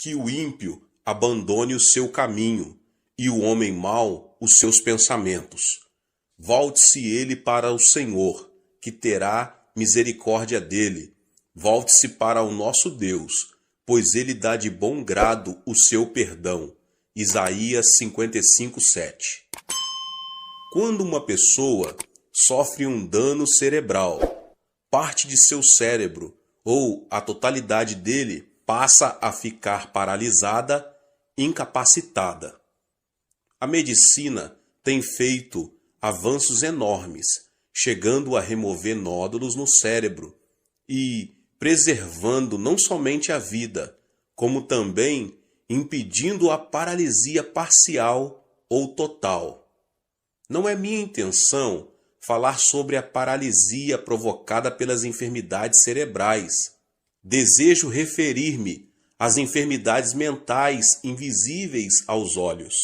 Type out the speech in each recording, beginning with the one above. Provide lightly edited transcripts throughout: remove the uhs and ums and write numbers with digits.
que o ímpio abandone o seu caminho e o homem mau os seus pensamentos. Volte-se ele para o Senhor, que terá misericórdia dele. Volte-se para o nosso Deus, pois ele dá de bom grado o seu perdão. Isaías 55:7. Quando uma pessoa sofre um dano cerebral, parte de seu cérebro ou a totalidade dele passa a ficar paralisada, incapacitada. A medicina tem feito avanços enormes, chegando a remover nódulos no cérebro e preservando não somente a vida, como também impedindo a paralisia parcial ou total. Não é minha intenção falar sobre a paralisia provocada pelas enfermidades cerebrais. Desejo referir-me às enfermidades mentais invisíveis aos olhos,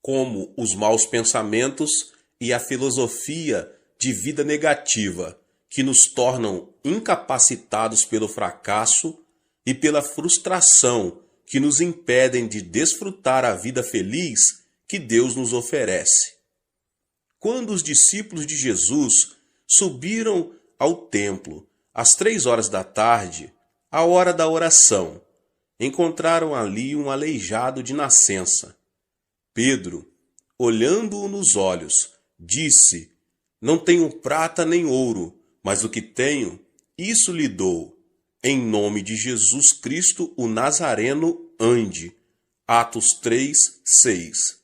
como os maus pensamentos e a filosofia de vida negativa, que nos tornam incapacitados pelo fracasso e pela frustração, que nos impedem de desfrutar a vida feliz que Deus nos oferece. Quando os discípulos de Jesus subiram ao templo às 3 horas da tarde, a hora da oração, encontraram ali um aleijado de nascença. Pedro, olhando-o nos olhos, disse: "Não tenho prata nem ouro, mas o que tenho, isso lhe dou. Em nome de Jesus Cristo, o Nazareno, ande." Atos 3:6.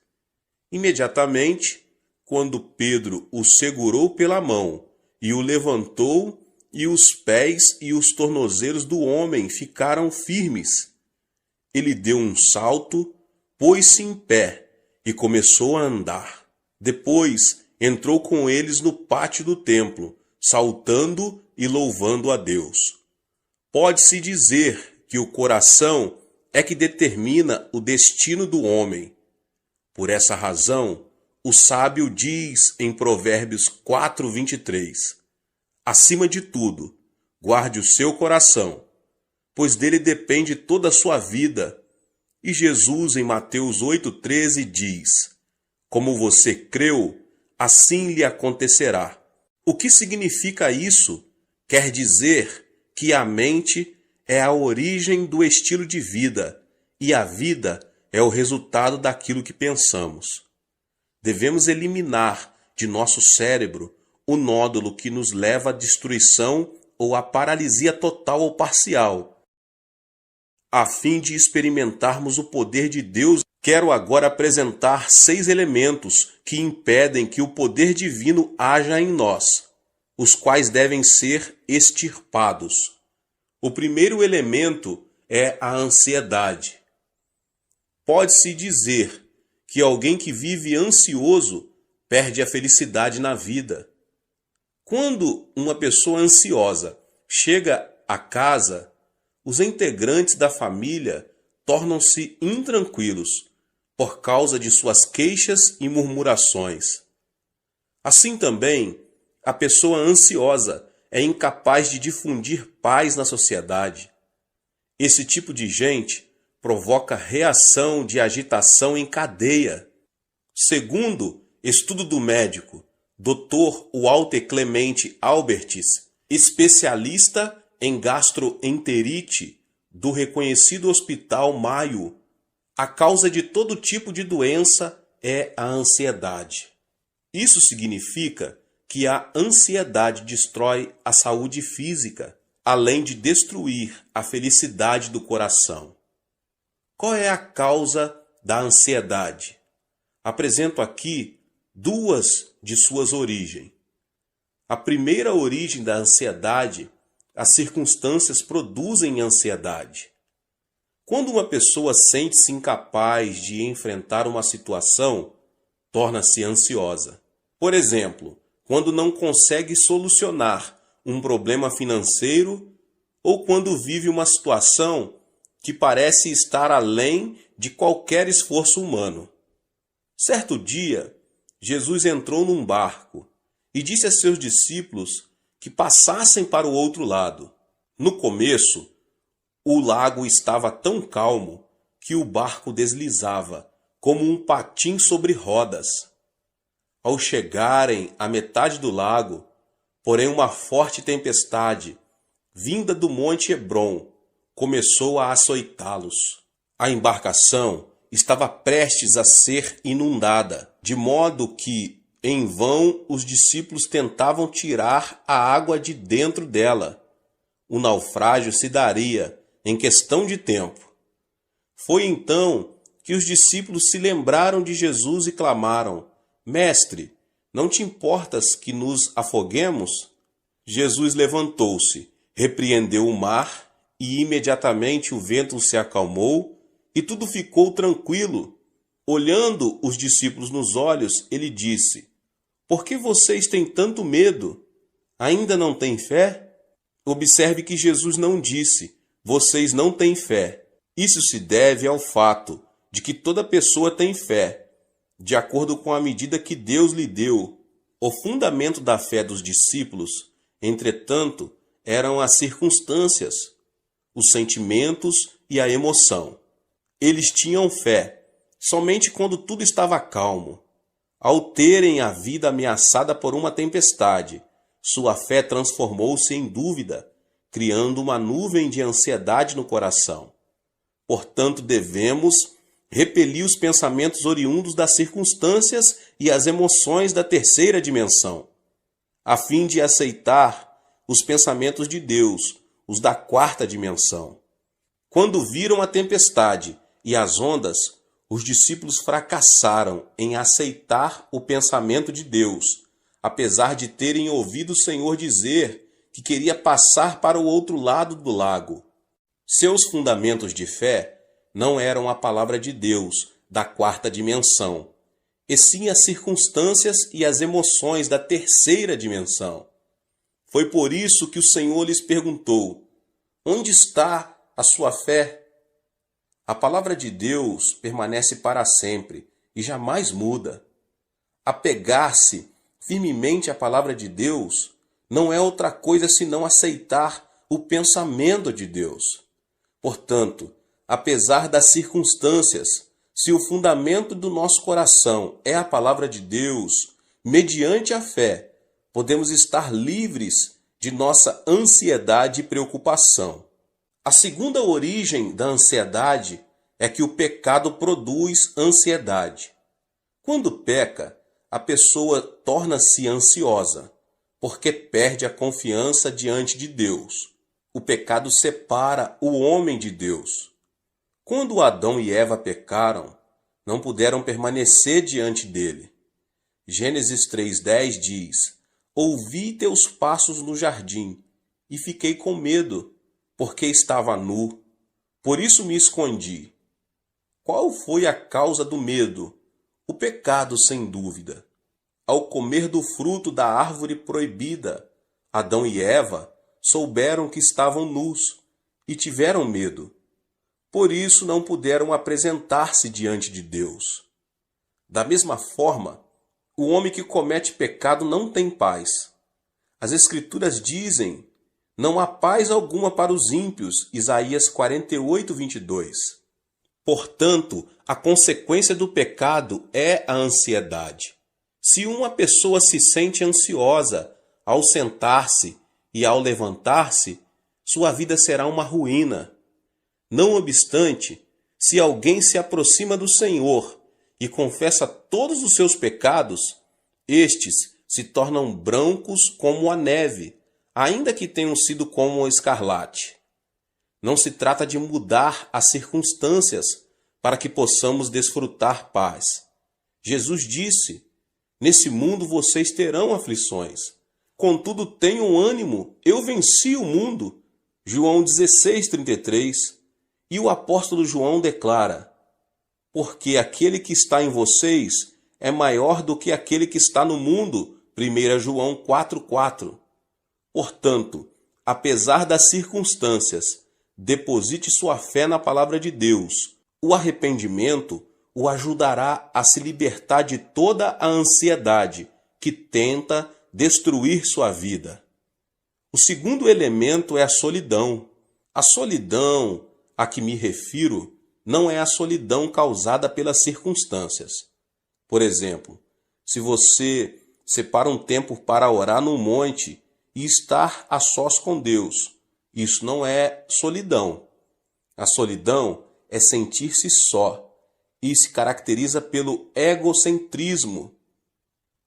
Imediatamente, quando Pedro o segurou pela mão e o levantou, e os pés e os tornozelos do homem ficaram firmes, ele deu um salto, pôs-se em pé e começou a andar. Depois entrou com eles no pátio do templo, saltando e louvando a Deus. Pode-se dizer que o coração é que determina o destino do homem. Por essa razão, o sábio diz em Provérbios 4:23, "Acima de tudo, guarde o seu coração, pois dele depende toda a sua vida." E Jesus, em Mateus 8:13, diz: "Como você creu, assim lhe acontecerá." O que significa isso? Quer dizer que a mente é a origem do estilo de vida e a vida é o resultado daquilo que pensamos. Devemos eliminar de nosso cérebro o nódulo que nos leva à destruição ou à paralisia total ou parcial. A fim de experimentarmos o poder de Deus, quero agora apresentar 6 elementos que impedem que o poder divino haja em nós, os quais devem ser extirpados. O primeiro elemento é a ansiedade. Pode-se dizer que alguém que vive ansioso perde a felicidade na vida. Quando uma pessoa ansiosa chega a casa, os integrantes da família tornam-se intranquilos por causa de suas queixas e murmurações. Assim também, a pessoa ansiosa é incapaz de difundir paz na sociedade. Esse tipo de gente provoca reação de agitação em cadeia. Segundo estudo do médico Dr. Walter Clemente Albertis, especialista em gastroenterite do reconhecido Hospital Mayo, a causa de todo tipo de doença é a ansiedade. Isso significa que a ansiedade destrói a saúde física, além de destruir a felicidade do coração. Qual é a causa da ansiedade? Apresento aqui 2 de suas origens. A primeira origem da ansiedade, as circunstâncias produzem ansiedade. Quando uma pessoa sente-se incapaz de enfrentar uma situação, torna-se ansiosa. Por exemplo, quando não consegue solucionar um problema financeiro ou quando vive uma situação que parece estar além de qualquer esforço humano. Certo dia, Jesus entrou num barco e disse a seus discípulos que passassem para o outro lado. No começo, o lago estava tão calmo que o barco deslizava, como um patim sobre rodas. Ao chegarem à metade do lago, porém uma forte tempestade, vinda do monte Hebrom, começou a açoitá-los. A embarcação estava prestes a ser inundada, de modo que, em vão, os discípulos tentavam tirar a água de dentro dela. O naufrágio se daria em questão de tempo. Foi então que os discípulos se lembraram de Jesus e clamaram: Mestre, não te importas que nos afoguemos? Jesus levantou-se, repreendeu o mar, e imediatamente o vento se acalmou e tudo ficou tranquilo. Olhando os discípulos nos olhos, ele disse: Por que vocês têm tanto medo? Ainda não têm fé? Observe que Jesus não disse: Vocês não têm fé. Isso se deve ao fato de que toda pessoa tem fé, de acordo com a medida que Deus lhe deu. O fundamento da fé dos discípulos, entretanto, eram as circunstâncias, os sentimentos e a emoção. Eles tinham fé somente quando tudo estava calmo. Ao terem a vida ameaçada por uma tempestade, sua fé transformou-se em dúvida, criando uma nuvem de ansiedade no coração. Portanto, devemos repelir os pensamentos oriundos das circunstâncias e as emoções da terceira dimensão, a fim de aceitar os pensamentos de Deus, os da quarta dimensão. Quando viram a tempestade e as ondas, os discípulos fracassaram em aceitar o pensamento de Deus, apesar de terem ouvido o Senhor dizer que queria passar para o outro lado do lago. Seus fundamentos de fé não eram a palavra de Deus da quarta dimensão, e sim as circunstâncias e as emoções da terceira dimensão. Foi por isso que o Senhor lhes perguntou: Onde está a sua fé? A palavra de Deus permanece para sempre e jamais muda. Apegar-se firmemente à palavra de Deus não é outra coisa senão aceitar o pensamento de Deus. Portanto, apesar das circunstâncias, se o fundamento do nosso coração é a palavra de Deus, mediante a fé, podemos estar livres de nossa ansiedade e preocupação. A segunda origem da ansiedade é que o pecado produz ansiedade. Quando peca, a pessoa torna-se ansiosa, porque perde a confiança diante de Deus. O pecado separa o homem de Deus. Quando Adão e Eva pecaram, não puderam permanecer diante dele. Gênesis 3:10 diz: Ouvi teus passos no jardim, e fiquei com medo, porque estava nu. Por isso me escondi. Qual foi a causa do medo? O pecado, sem dúvida. Ao comer do fruto da árvore proibida, Adão e Eva souberam que estavam nus e tiveram medo. Por isso não puderam apresentar-se diante de Deus. Da mesma forma, o homem que comete pecado não tem paz. As Escrituras dizem: Não há paz alguma para os ímpios. Isaías 48:22. Portanto, a consequência do pecado é a ansiedade. Se uma pessoa se sente ansiosa ao sentar-se e ao levantar-se, sua vida será uma ruína. Não obstante, se alguém se aproxima do Senhor e confessa todos os seus pecados, estes se tornam brancos como a neve, ainda que tenham sido como o escarlate. Não se trata de mudar as circunstâncias para que possamos desfrutar paz. Jesus disse: Nesse mundo vocês terão aflições. Contudo, tenham ânimo, eu venci o mundo. João 16:33. E o apóstolo João declara: Porque aquele que está em vocês é maior do que aquele que está no mundo. 1 João 4:4. Portanto, apesar das circunstâncias, deposite sua fé na palavra de Deus. O arrependimento o ajudará a se libertar de toda a ansiedade que tenta destruir sua vida. O segundo elemento é a solidão. A solidão a que me refiro não é a solidão causada pelas circunstâncias. Por exemplo, se você separa um tempo para orar no monte e estar a sós com Deus, isso não é solidão. A solidão é sentir-se só e se caracteriza pelo egocentrismo.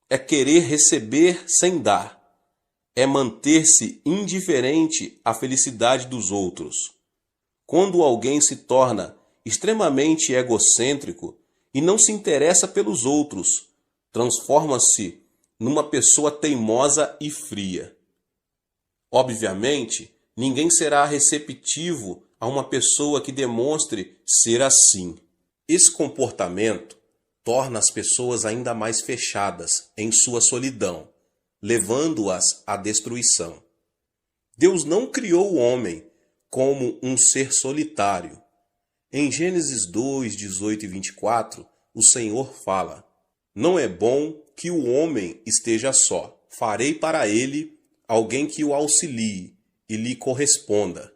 É querer receber sem dar. É manter-se indiferente à felicidade dos outros. Quando alguém se torna extremamente egocêntrico e não se interessa pelos outros, transforma-se numa pessoa teimosa e fria. Obviamente, ninguém será receptivo a uma pessoa que demonstre ser assim. Esse comportamento torna as pessoas ainda mais fechadas em sua solidão, levando-as à destruição. Deus não criou o homem como um ser solitário. Em Gênesis 2, 18 e 24, o Senhor fala: não é bom que o homem esteja só. Farei para ele alguém que o auxilie e lhe corresponda.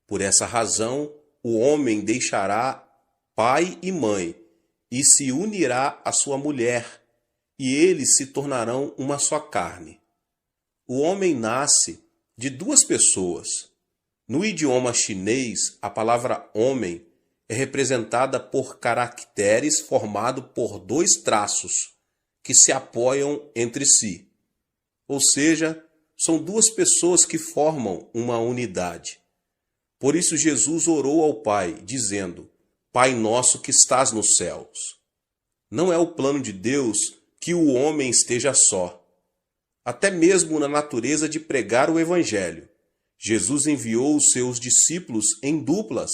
Por essa razão, o homem deixará pai e mãe e se unirá à sua mulher, e eles se tornarão uma só carne. O homem nasce de duas pessoas. No idioma chinês, a palavra homem é representada por caracteres formados por dois traços que se apoiam entre si. Ou seja, são duas pessoas que formam uma unidade. Por isso Jesus orou ao Pai, dizendo: Pai nosso que estás nos céus. Não é o plano de Deus que o homem esteja só. Até mesmo na natureza de pregar o Evangelho, Jesus enviou os seus discípulos em duplas.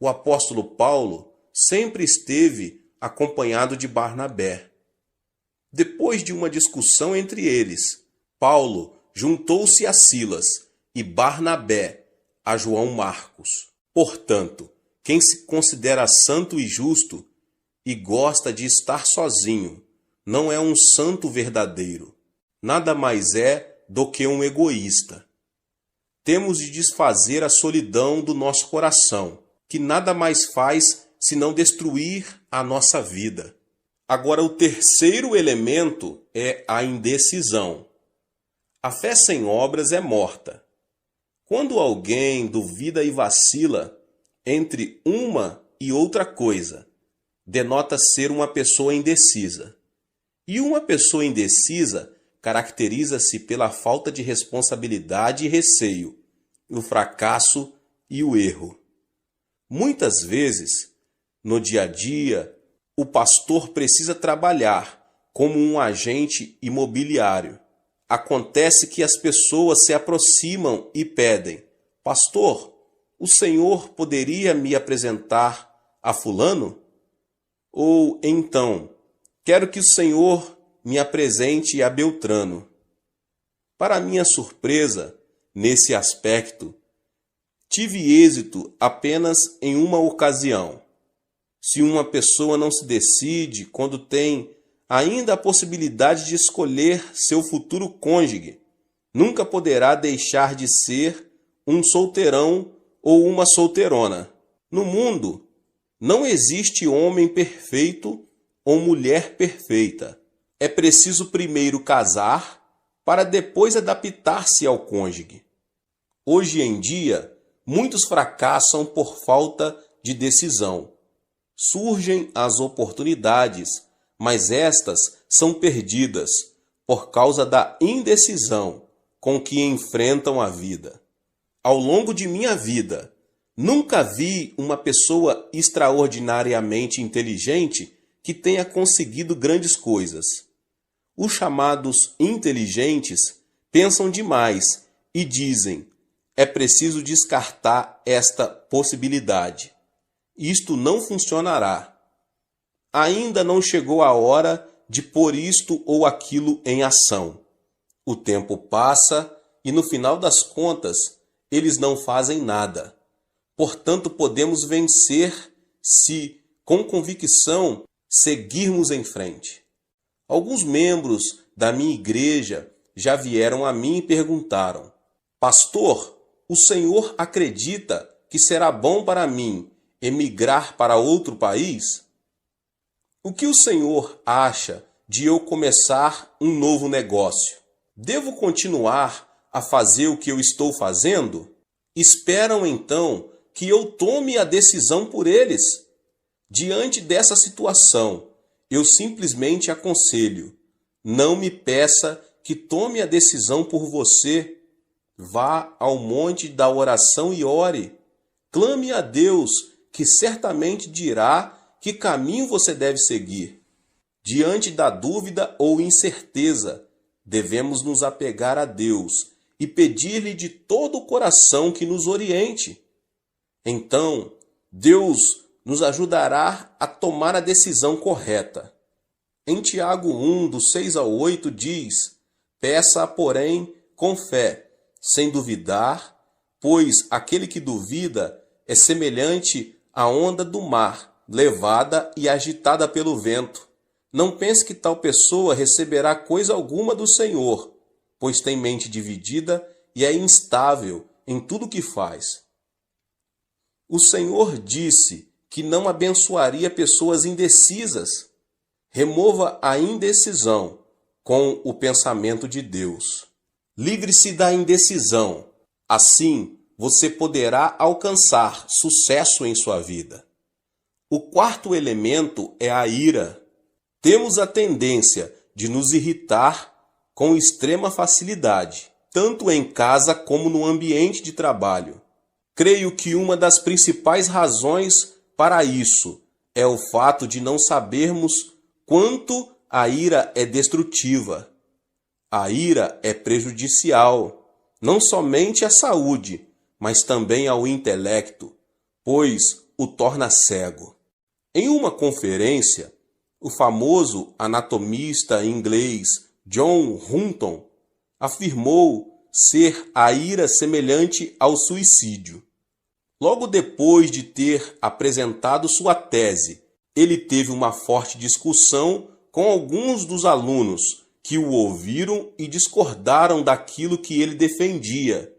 O apóstolo Paulo sempre esteve acompanhado de Barnabé. Depois de uma discussão entre eles, Paulo juntou-se a Silas e Barnabé a João Marcos. Portanto, quem se considera santo e justo e gosta de estar sozinho, não é um santo verdadeiro. Nada mais é do que um egoísta. Temos de desfazer a solidão do nosso coração, que nada mais faz senão destruir a nossa vida. Agora, o terceiro elemento é a indecisão. A fé sem obras é morta. Quando alguém duvida e vacila entre uma e outra coisa, denota ser uma pessoa indecisa. E uma pessoa indecisa caracteriza-se pela falta de responsabilidade e receio, o fracasso e o erro. Muitas vezes, no dia a dia, o pastor precisa trabalhar como um agente imobiliário. Acontece que as pessoas se aproximam e pedem: Pastor, o senhor poderia me apresentar a fulano? Ou então, quero que o senhor me apresente a Beltrano. Para minha surpresa, nesse aspecto, tive êxito apenas em uma ocasião. Se uma pessoa não se decide quando tem ainda a possibilidade de escolher seu futuro cônjuge, nunca poderá deixar de ser um solteirão ou uma solteirona. No mundo, não existe homem perfeito ou mulher perfeita. É preciso primeiro casar para depois adaptar-se ao cônjuge. Hoje em dia, muitos fracassam por falta de decisão. Surgem as oportunidades, mas estas são perdidas por causa da indecisão com que enfrentam a vida. Ao longo de minha vida, nunca vi uma pessoa extraordinariamente inteligente que tenha conseguido grandes coisas. Os chamados inteligentes pensam demais e dizem: é preciso descartar esta possibilidade. Isto não funcionará. Ainda não chegou a hora de pôr isto ou aquilo em ação. O tempo passa e, no final das contas, eles não fazem nada. Portanto, podemos vencer se, com convicção, seguirmos em frente. Alguns membros da minha igreja já vieram a mim e perguntaram: Pastor, o senhor acredita que será bom para mim emigrar para outro país? O que o Senhor acha de eu começar um novo negócio? Devo continuar a fazer o que eu estou fazendo? Esperam então que eu tome a decisão por eles. Diante dessa situação, eu simplesmente aconselho: não me peça que tome a decisão por você. Vá ao monte da oração e ore. Clame a Deus, que certamente dirá que caminho você deve seguir. Diante da dúvida ou incerteza, devemos nos apegar a Deus e pedir-lhe de todo o coração que nos oriente. Então, Deus nos ajudará a tomar a decisão correta. Em Tiago 1, do 6 ao 8, diz: peça, porém, com fé, sem duvidar, pois aquele que duvida é semelhante à onda do mar, levada e agitada pelo vento. Não pense que tal pessoa receberá coisa alguma do Senhor, pois tem mente dividida e é instável em tudo o que faz. O Senhor disse que não abençoaria pessoas indecisas. Remova a indecisão com o pensamento de Deus. Livre-se da indecisão. Assim, você poderá alcançar sucesso em sua vida. O quarto elemento é a ira. Temos a tendência de nos irritar com extrema facilidade, tanto em casa como no ambiente de trabalho. Creio que uma das principais razões para isso é o fato de não sabermos quanto a ira é destrutiva. A ira é prejudicial, não somente à saúde, mas também ao intelecto, pois o torna cego. Em uma conferência, o famoso anatomista inglês John Hutton afirmou ser a ira semelhante ao suicídio. Logo depois de ter apresentado sua tese, ele teve uma forte discussão com alguns dos alunos que o ouviram e discordaram daquilo que ele defendia.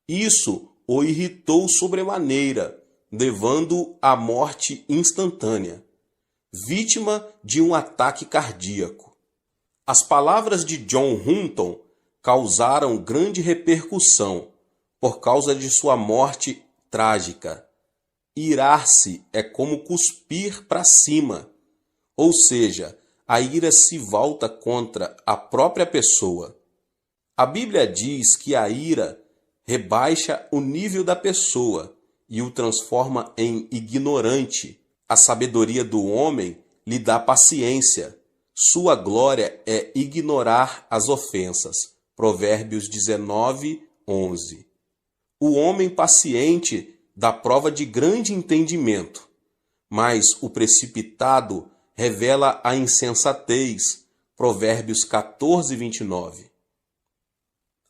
Isso o irritou sobremaneira, levando-o à morte instantânea, vítima de um ataque cardíaco. As palavras de John Hutton causaram grande repercussão por causa de sua morte trágica. Irar-se é como cuspir para cima, ou seja, a ira se volta contra a própria pessoa. A Bíblia diz que a ira rebaixa o nível da pessoa e o transforma em ignorante. A sabedoria do homem lhe dá paciência. Sua glória é ignorar as ofensas. Provérbios 19, 11. O homem paciente dá prova de grande entendimento, mas o precipitado revela a insensatez. Provérbios 14, 29.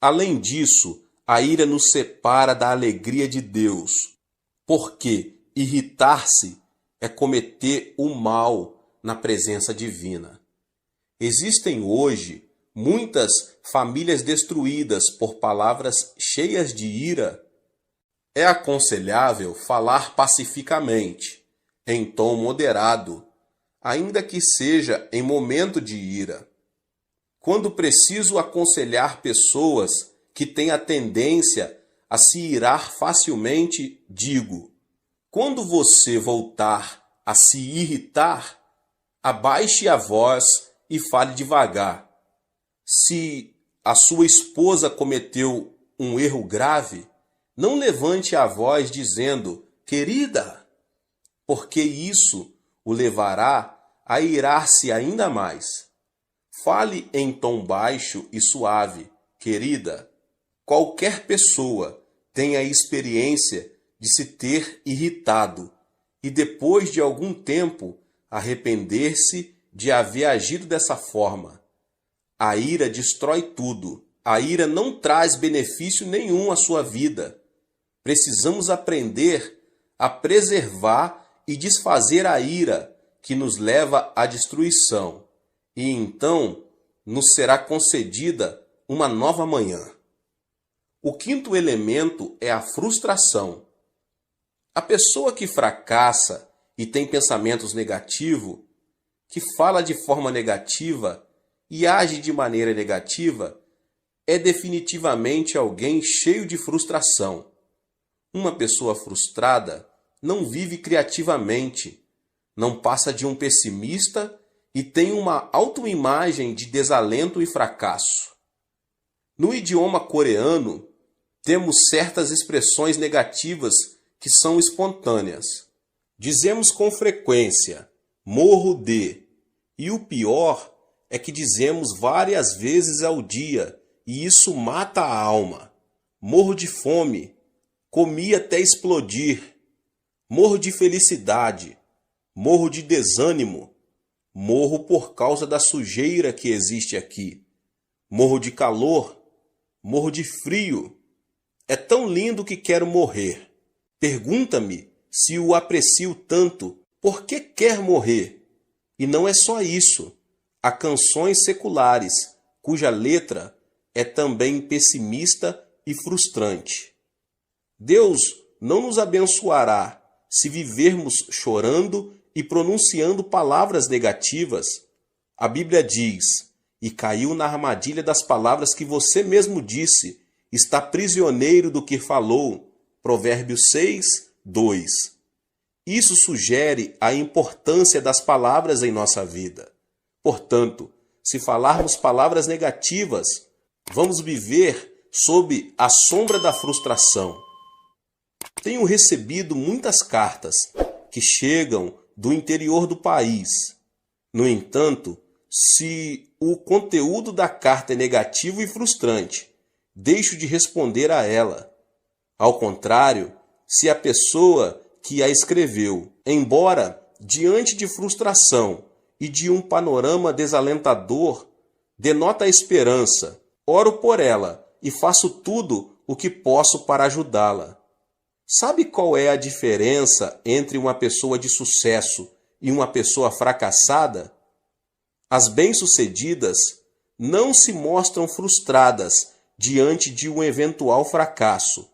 Além disso, a ira nos separa da alegria de Deus, porque irritar-se é cometer o mal na presença divina. Existem hoje muitas famílias destruídas por palavras cheias de ira. É aconselhável falar pacificamente, em tom moderado, ainda que seja em momento de ira. Quando preciso aconselhar pessoas que têm a tendência a se irar facilmente, digo: quando você voltar a se irritar, abaixe a voz e fale devagar. Se a sua esposa cometeu um erro grave, não levante a voz dizendo: querida, porque isso o levará a irar-se ainda mais. Fale em tom baixo e suave: querida. Qualquer pessoa tem a experiência de se ter irritado e depois de algum tempo arrepender-se de haver agido dessa forma. A ira destrói tudo. A ira não traz benefício nenhum à sua vida. Precisamos aprender a preservar e desfazer a ira que nos leva à destruição, e então nos será concedida uma nova manhã. O quinto elemento é a frustração. A pessoa que fracassa e tem pensamentos negativos, que fala de forma negativa e age de maneira negativa, é definitivamente alguém cheio de frustração. Uma pessoa frustrada não vive criativamente, não passa de um pessimista e tem uma autoimagem de desalento e fracasso. No idioma coreano, temos certas expressões negativas que são espontâneas. Dizemos com frequência, morro de, e o pior é que dizemos várias vezes ao dia, e isso mata a alma. Morro de fome, comi até explodir. Morro de felicidade, morro de desânimo, morro por causa da sujeira que existe aqui. Morro de calor, morro de frio. É tão lindo que quero morrer. Pergunta-me se o aprecio tanto, por que quer morrer? E não é só isso. Há canções seculares, cuja letra é também pessimista e frustrante. Deus não nos abençoará se vivermos chorando e pronunciando palavras negativas. A Bíblia diz, e caiu na armadilha das palavras que você mesmo disse, está prisioneiro do que falou. Provérbios 6, 2. Isso sugere a importância das palavras em nossa vida. Portanto, se falarmos palavras negativas, vamos viver sob a sombra da frustração. Tenho recebido muitas cartas que chegam do interior do país. No entanto, se o conteúdo da carta é negativo e frustrante, deixo de responder a ela. Ao contrário, se a pessoa que a escreveu, embora diante de frustração e de um panorama desalentador, denota esperança, oro por ela e faço tudo o que posso para ajudá-la. Sabe qual é a diferença entre uma pessoa de sucesso e uma pessoa fracassada? As bem-sucedidas não se mostram frustradas diante de um eventual fracasso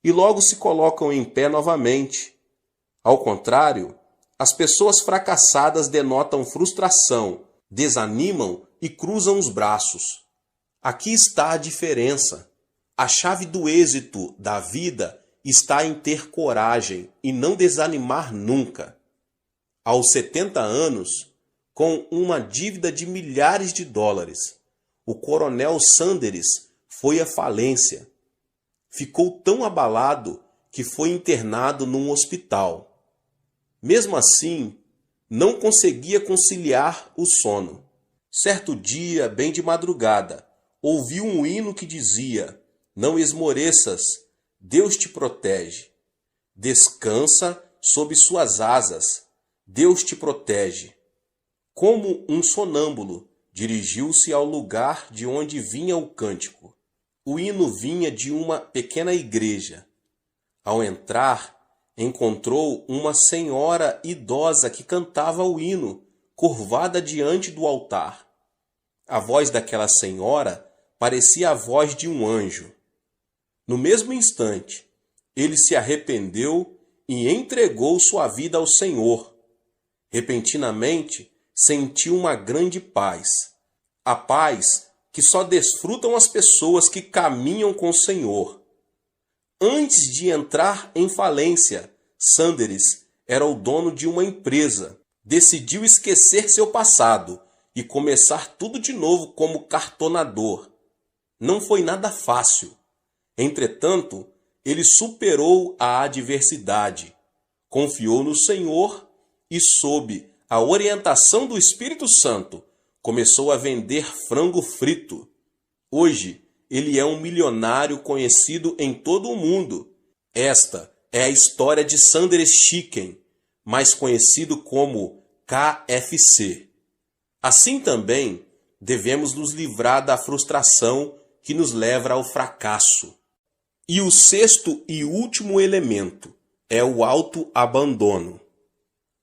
e logo se colocam em pé novamente. Ao contrário, as pessoas fracassadas denotam frustração, desanimam e cruzam os braços. Aqui está a diferença. A chave do êxito da vida está em ter coragem e não desanimar nunca. Aos 70 anos, com uma dívida de milhares de dólares, o coronel Sanders foi à falência. Ficou tão abalado que foi internado num hospital. Mesmo assim, não conseguia conciliar o sono. Certo dia, bem de madrugada, ouviu um hino que dizia: "Não esmoreças, Deus te protege. Descansa sob suas asas, Deus te protege." Como um sonâmbulo, dirigiu-se ao lugar de onde vinha o cântico. O hino vinha de uma pequena igreja. Ao entrar, encontrou uma senhora idosa que cantava o hino, curvada diante do altar. A voz daquela senhora parecia a voz de um anjo. No mesmo instante, ele se arrependeu e entregou sua vida ao Senhor. Repentinamente, sentiu uma grande paz. A paz que só desfrutam as pessoas que caminham com o Senhor. Antes de entrar em falência, Sanders era o dono de uma empresa. Decidiu esquecer seu passado e começar tudo de novo como cartonador. Não foi nada fácil. Entretanto, ele superou a adversidade, confiou no Senhor e, sob a orientação do Espírito Santo, começou a vender frango frito. Hoje, ele é um milionário conhecido em todo o mundo. Esta é a história de Sanders Chicken, mais conhecido como KFC. Assim também, devemos nos livrar da frustração que nos leva ao fracasso. E o sexto e último elemento é o autoabandono.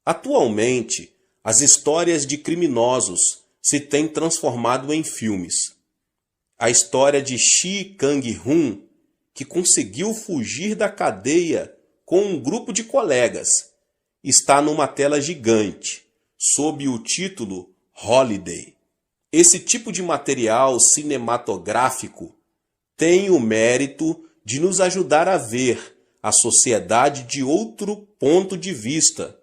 Atualmente, as histórias de criminosos se têm transformado em filmes. A história de Shi Kang-hun, que conseguiu fugir da cadeia com um grupo de colegas. Está numa tela gigante, sob o título Holiday. Esse tipo de material cinematográfico tem o mérito de nos ajudar a ver a sociedade de outro ponto de vista.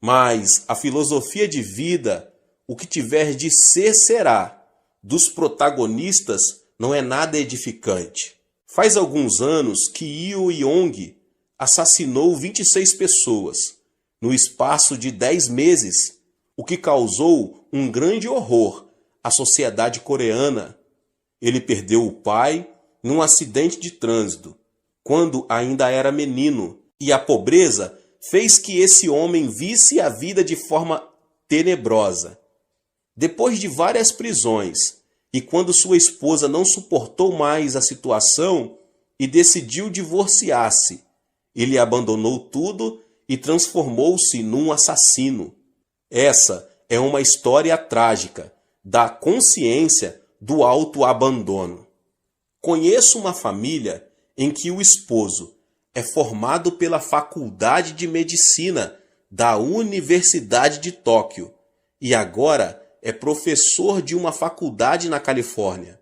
Mas a filosofia de vida, o que tiver de ser será, dos protagonistas não é nada edificante. Faz alguns anos que Yu Yong assassinou 26 pessoas no espaço de 10 meses, o que causou um grande horror à sociedade coreana. Ele perdeu o pai num acidente de trânsito, quando ainda era menino, e a pobreza fez que esse homem visse a vida de forma tenebrosa. Depois de várias prisões, e quando sua esposa não suportou mais a situação e decidiu divorciar-se, ele abandonou tudo e transformou-se num assassino. Essa é uma história trágica da consciência do autoabandono. Conheço uma família em que o esposo é formado pela Faculdade de Medicina da Universidade de Tóquio e agora é professor de uma faculdade na Califórnia.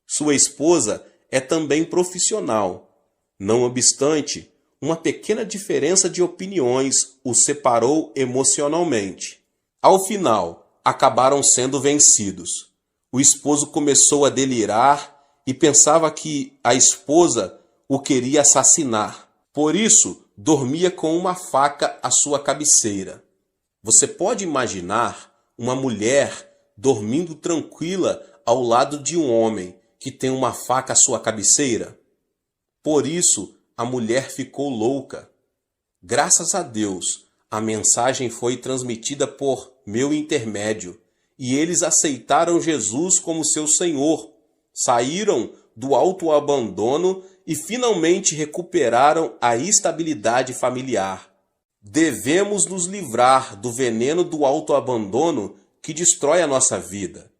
Sua esposa é também profissional. Não obstante, uma pequena diferença de opiniões os separou emocionalmente. Ao final, acabaram sendo vencidos. O esposo começou a delirar e pensava que a esposa o queria assassinar. Por isso, dormia com uma faca à sua cabeceira. Você pode imaginar uma mulher dormindo tranquila ao lado de um homem que tem uma faca à sua cabeceira? Por isso, a mulher ficou louca. Graças a Deus, a mensagem foi transmitida por meu intermédio e eles aceitaram Jesus como seu Senhor, saíram do autoabandono e finalmente recuperaram a estabilidade familiar. Devemos nos livrar do veneno do autoabandono que destrói a nossa vida.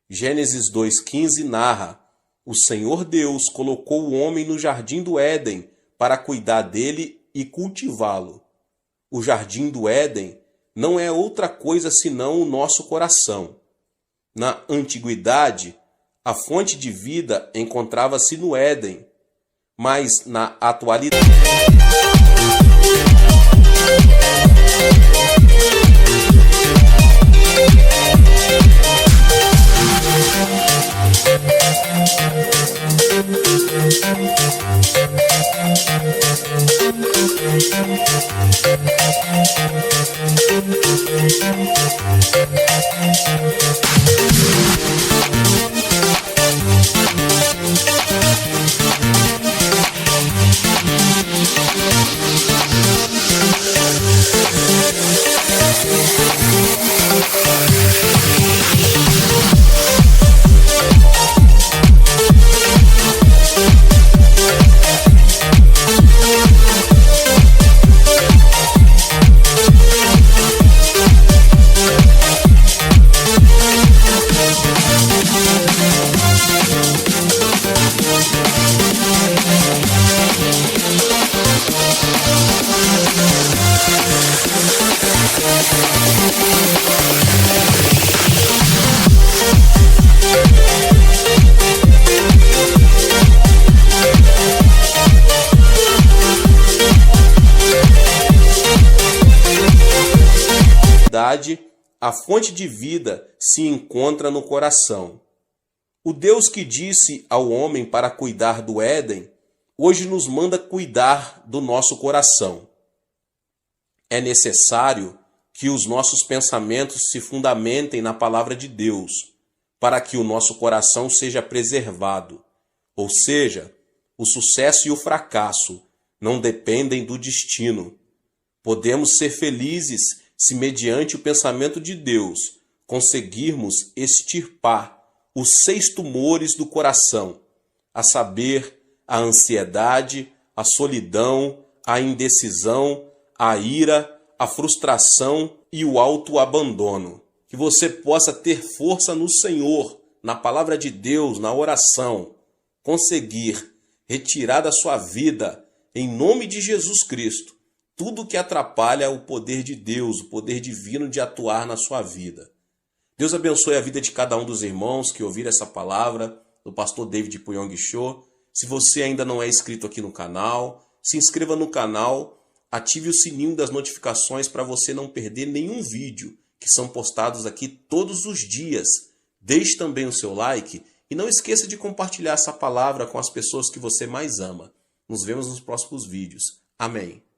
Gênesis 2,15 narra: o Senhor Deus colocou o homem no jardim do Éden para cuidar dele e cultivá-lo. O jardim do Éden não é outra coisa senão o nosso coração. Na antiguidade, a fonte de vida encontrava-se no Éden, mas na atualidade a fonte de vida se encontra no coração. O Deus que disse ao homem para cuidar do Éden, hoje nos manda cuidar do nosso coração. É necessário que os nossos pensamentos se fundamentem na palavra de Deus, para que o nosso coração seja preservado. Ou seja, o sucesso e o fracasso não dependem do destino. Podemos ser felizes se, mediante o pensamento de Deus, conseguirmos extirpar os 6 tumores do coração, a saber, a ansiedade, a solidão, a indecisão, a ira, a frustração e o autoabandono. Que você possa ter força no Senhor, na palavra de Deus, na oração, conseguir retirar da sua vida em nome de Jesus Cristo, tudo que atrapalha o poder de Deus, o poder divino de atuar na sua vida. Deus abençoe a vida de cada um dos irmãos que ouviram essa palavra do pastor David Puyong Cho. Se você ainda não é inscrito aqui no canal, se inscreva no canal, ative o sininho das notificações para você não perder nenhum vídeo que são postados aqui todos os dias. Deixe também o seu like e não esqueça de compartilhar essa palavra com as pessoas que você mais ama. Nos vemos nos próximos vídeos. Amém.